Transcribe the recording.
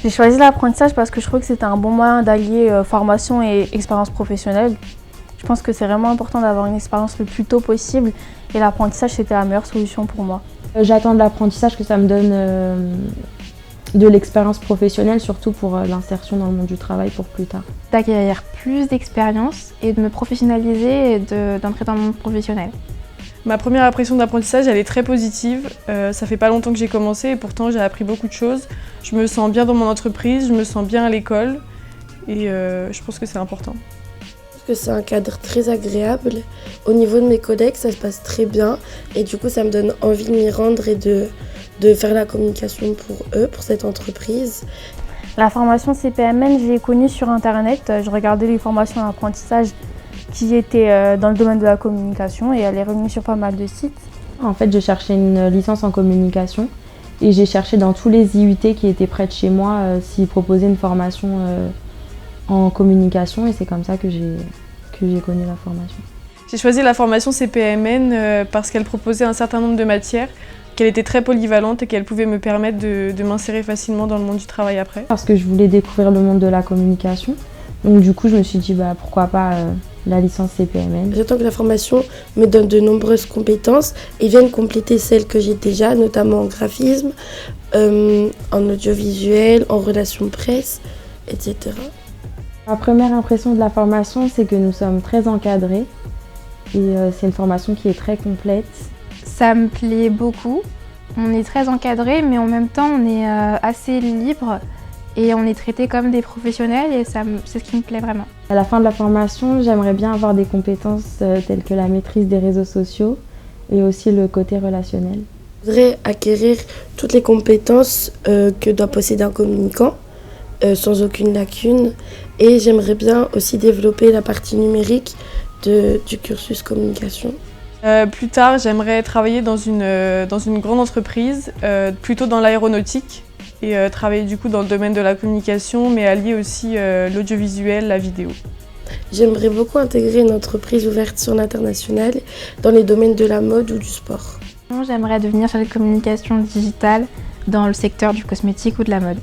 J'ai choisi l'apprentissage parce que je trouve que c'était un bon moyen d'allier formation et expérience professionnelle. Je pense que c'est vraiment important d'avoir une expérience le plus tôt possible et l'apprentissage c'était la meilleure solution pour moi. J'attends de l'apprentissage que ça me donne de l'expérience professionnelle, surtout pour l'insertion dans le monde du travail pour plus tard. D'acquérir plus d'expérience et de me professionnaliser et d'entrer dans le monde professionnel. Ma première impression d'apprentissage, elle est très positive. Ça fait pas longtemps que j'ai commencé et pourtant j'ai appris beaucoup de choses. Je me sens bien dans mon entreprise, je me sens bien à l'école et je pense que c'est important. Je pense que c'est un cadre très agréable. Au niveau de mes collègues, ça se passe très bien et du coup ça me donne envie de m'y rendre et de faire la communication pour eux, pour cette entreprise. La formation CPMN, je l'ai connue sur internet. Je regardais les formations d'apprentissage qui étaient dans le domaine de la communication et elle est revenue sur pas mal de sites. En fait, je cherchais une licence en communication et j'ai cherché dans tous les IUT qui étaient près de chez moi s'ils proposaient une formation en communication et c'est comme ça que j'ai connu la formation. J'ai choisi la formation CPMN parce qu'elle proposait un certain nombre de matières, qu'elle était très polyvalente et qu'elle pouvait me permettre de m'insérer facilement dans le monde du travail après. Parce que je voulais découvrir le monde de la communication, donc du coup je me suis dit pourquoi pas la licence CPMN. J'attends que la formation me donne de nombreuses compétences et vienne compléter celles que j'ai déjà, notamment en graphisme, en audiovisuel, en relations presse, etc. Ma première impression de la formation, c'est que nous sommes très encadrés et c'est une formation qui est très complète. Ça me plaît beaucoup. On est très encadré, mais en même temps, on est assez libre et on est traité comme des professionnels et c'est ce qui me plaît vraiment. À la fin de la formation, j'aimerais bien avoir des compétences telles que la maîtrise des réseaux sociaux et aussi le côté relationnel. Je voudrais acquérir toutes les compétences que doit posséder un communicant, sans aucune lacune. Et j'aimerais bien aussi développer la partie numérique du cursus communication. Plus tard, j'aimerais travailler dans une grande entreprise, plutôt dans l'aéronautique, et travailler du coup dans le domaine de la communication, mais allier aussi l'audiovisuel, la vidéo. J'aimerais beaucoup intégrer une entreprise ouverte sur l'international dans les domaines de la mode ou du sport. J'aimerais devenir chargée de communication digitale dans le secteur du cosmétique ou de la mode.